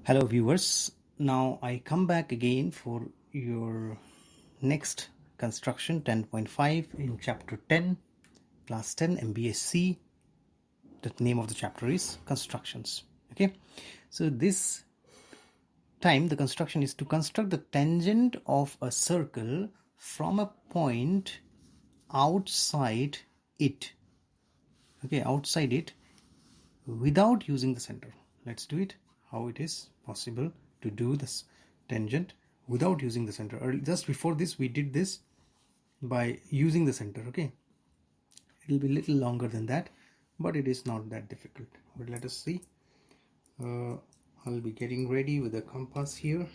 Hello viewers, now I come back again for your next construction 10.5 in chapter 10 class 10 MBSC. The name of the chapter is constructions. Okay, so this time the construction is to construct the tangent of a circle from a point outside it. Okay, outside it without using the center. Let's do it. How it is possible to do this tangent without using the center. Just before this we did this by using the center. Okay, it will be a little longer than that, but it is not that difficult. But let us see. I'll be getting ready with the compass here.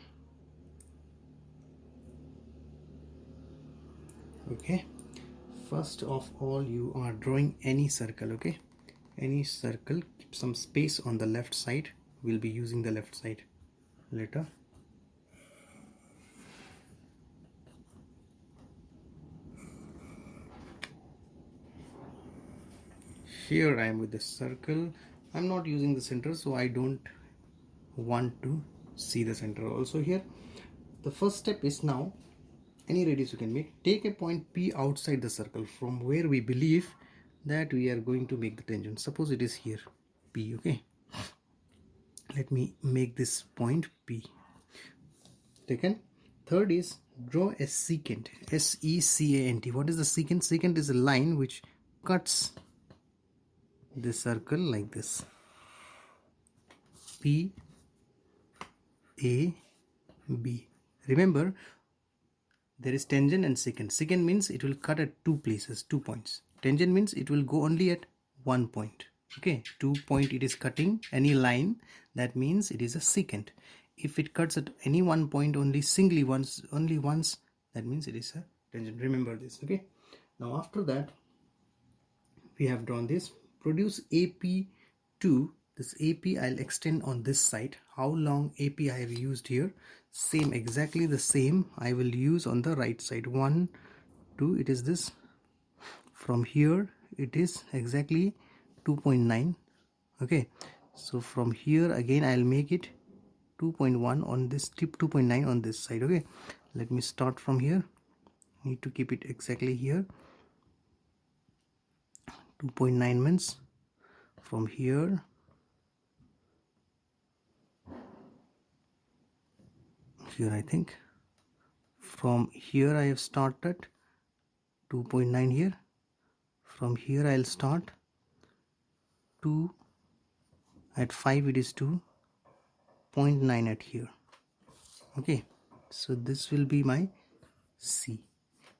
Okay, first of all you are drawing any circle. Okay, any circle, keep some space on the left side. We'll be using the left side later. Here I am with the circle. I'm not using the center, so I don't want to see the center also here. The first step is now any radius you can make. Take a point P outside the circle from where we believe that we are going to make the tangent. Suppose it is here P. Okay, let me make this point P. Taken. Third is draw a secant. S-E-C-A-N-T. What is the secant? Secant is a line which cuts the circle like this. P A B. Remember, there is tangent and secant. Secant means it will cut at two places, 2 points. Tangent means it will go only at 1 point. Okay, 2 point it is cutting any line, that means it is a secant. If it cuts at any 1 point only once, that means it is a tangent. Remember this. Okay, now after that we have drawn this. Produce AP2. This AP I'll extend on this side. How long AP I have used here? Same, exactly the same I will use on the right side. 1, 2, it is this. From here it is exactly 2.9. Okay, so from here again I'll make it 2.1 on this tip, 2.9 on this side. Okay, let me start from here. Need to keep it exactly here. 2.9 means from here I think from here I have started 2.9 here. From here I'll start 2 at 5, it is 2.9 at here. Okay, so this will be my C,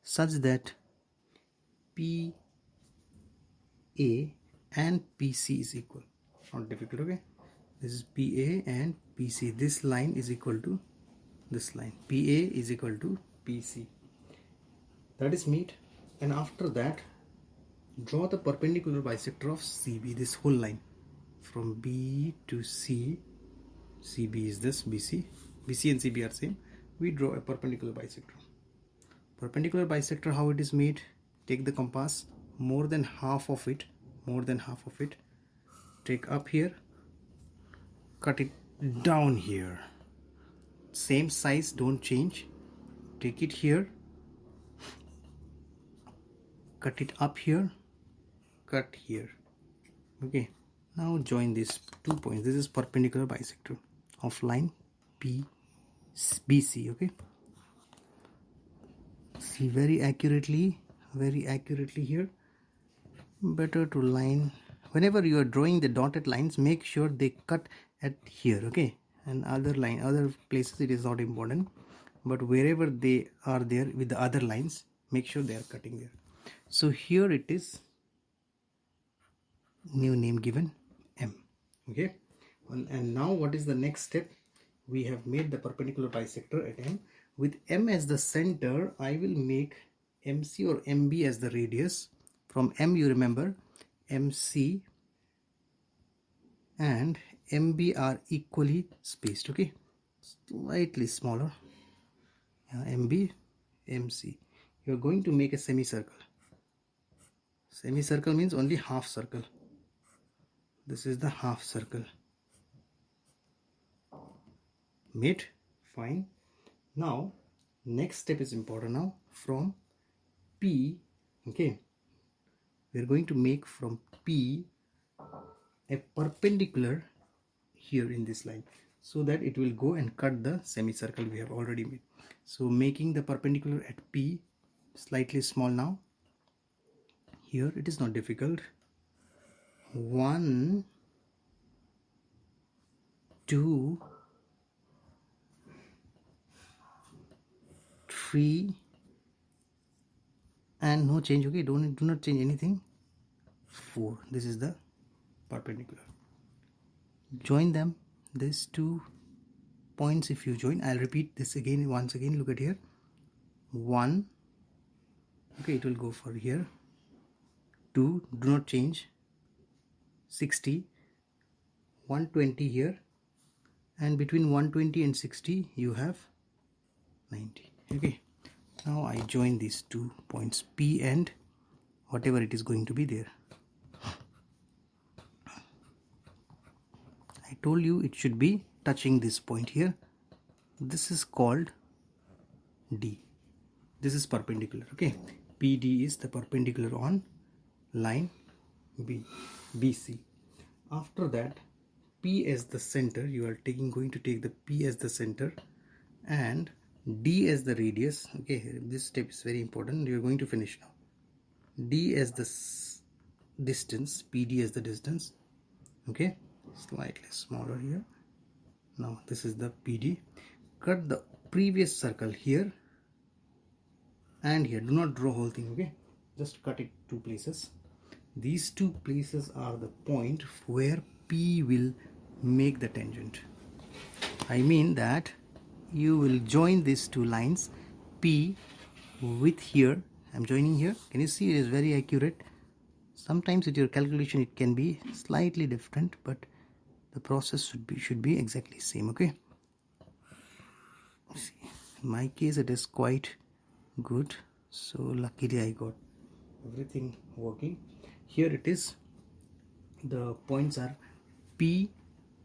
such that PA and PC is equal. Not difficult. Okay, this is PA and PC. This line is equal to this line. PA is equal to PC. That is meet. And after that, draw the perpendicular bisector of CB. This whole line from B to C. CB is this BC. BC and CB are same. We draw a perpendicular bisector. Perpendicular bisector, how it is made? Take the compass, more than half of it, take up here, cut it down here. Same size, don't change. Take it here, cut it up here, cut here. Okay, now join these 2 points. This is perpendicular bisector of line BC. Okay, see very accurately here. Better to line, whenever you are drawing the dotted lines, make sure they cut at here. Okay, and other places it is not important, but wherever they are there with the other lines, make sure they are cutting there. So here it is, new name given M. Okay, and now what is the next step? We have made the perpendicular bisector at M. With M as the center, I will make MC or MB as the radius. From M, you remember, MC and MB are equally spaced. Okay, slightly smaller. MB, MC. You are going to make a semicircle. Semicircle means only half circle. This is the half circle. Made. Fine. Now next step is important. Now from P, okay, we are going to make from P a perpendicular here in this line, so that it will go and cut the semicircle we have already made. So making the perpendicular at P slightly small. Now here it is not difficult. 1, 2, 3, and no change. Okay, do not change anything. 4. This is the perpendicular. Join them, these 2 points. If you join, I'll repeat this again, once again. Look at here. 1, okay, it will go for here. 2, do not change. 60, 120 here, and between 120 and 60 you have 90. Okay, now I join these 2 points, P and whatever it is going to be there. I told you it should be touching this point here. This is called D. This is perpendicular. Okay, PD is the perpendicular on line BC. After that, P as the center, you are going to take the P as the center and D as the radius. Okay, this step is very important. You are going to finish now. D as the distance, PD as the distance. Okay, slightly smaller here. Now this is the PD. Cut the previous circle here and here. Do not draw whole thing. Okay, just cut it 2 places. These 2 places are the point where P will make the tangent. I mean that you will join these 2 lines, P with here. I'm joining here. Can you see it is very accurate? Sometimes with your calculation it can be slightly different, but the process should be exactly same. Okay. See, in my case it is quite good. So luckily I got everything working. Here it is. The points are P.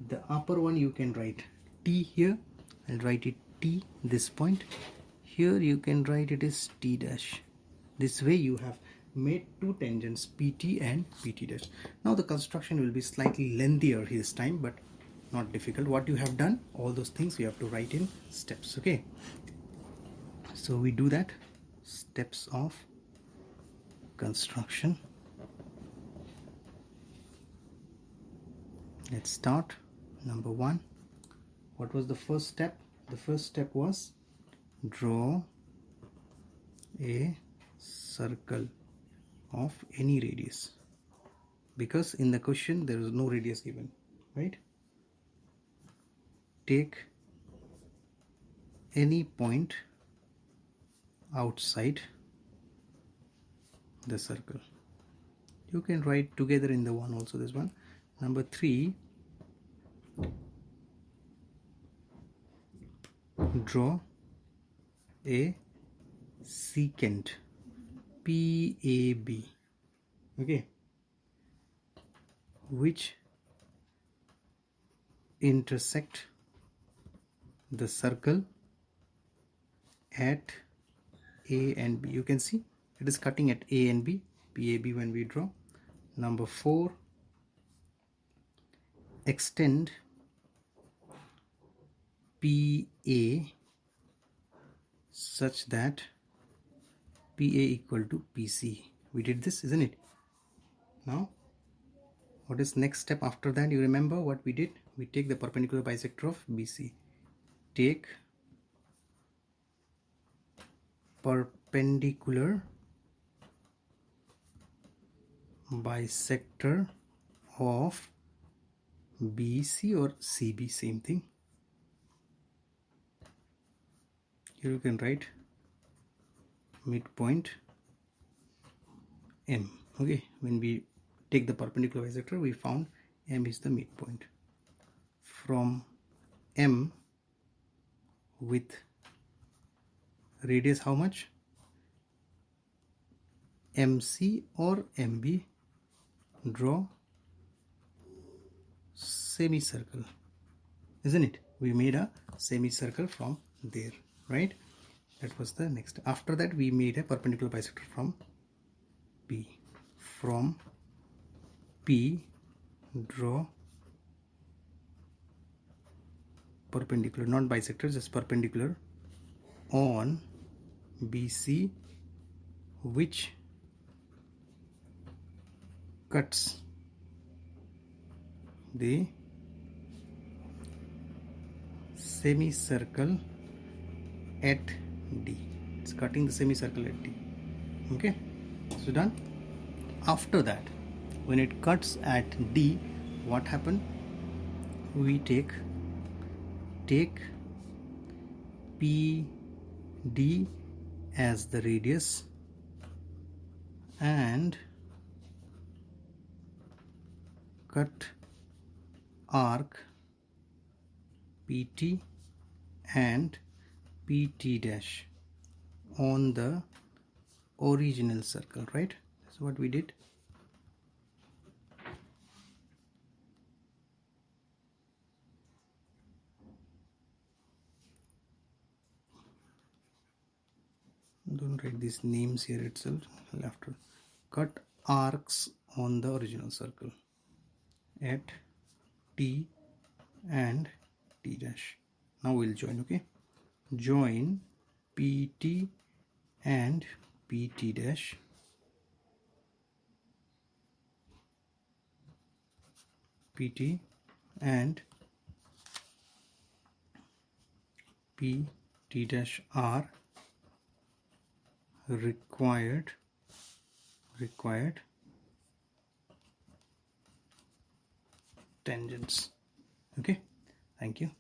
The upper one you can write T here. I'll write it T, this point. Here you can write it as T dash. This way you have made 2 tangents, PT and PT dash. Now the construction will be slightly lengthier this time, but not difficult. What you have done, all those things you have to write in steps. Okay, so we do that. Steps of construction. Let's start. Number 1. What was the first step? The first step was draw a circle of any radius, because in the question there is no radius given, right? Take any point outside the circle. You can write together in the one also, this one. Number 3, draw a secant PAB, okay, which intersect the circle at A and B. You can see it is cutting at A and B, PAB when we draw. Number 4, extend PA such that PA equal to PC. We did this, isn't it? Now what is next step after that? You remember what we did? We take the perpendicular bisector of BC. Take perpendicular bisector of BC or CB, same thing. Here you can write midpoint M. Okay, when we take the perpendicular bisector, we found M is the midpoint. From M with radius how much? MC or MB, draw semicircle, isn't it? We made a semicircle from there, right? That was the next. After that, we made a perpendicular bisector from P. From P, draw perpendicular, not bisector, just perpendicular on BC, which cuts the semicircle at D. It's cutting the semicircle at D. Okay, so done. After that, when it cuts at D, what happened? We take PD as the radius and cut arc PT and PT dash on the original circle, right? That's what we did. Don't write these names here itself. I'll have to cut arcs on the original circle at T and T dash. Now we'll join. Okay, join PT and PT dash PT and PT dash R required tangents. Okay, thank you.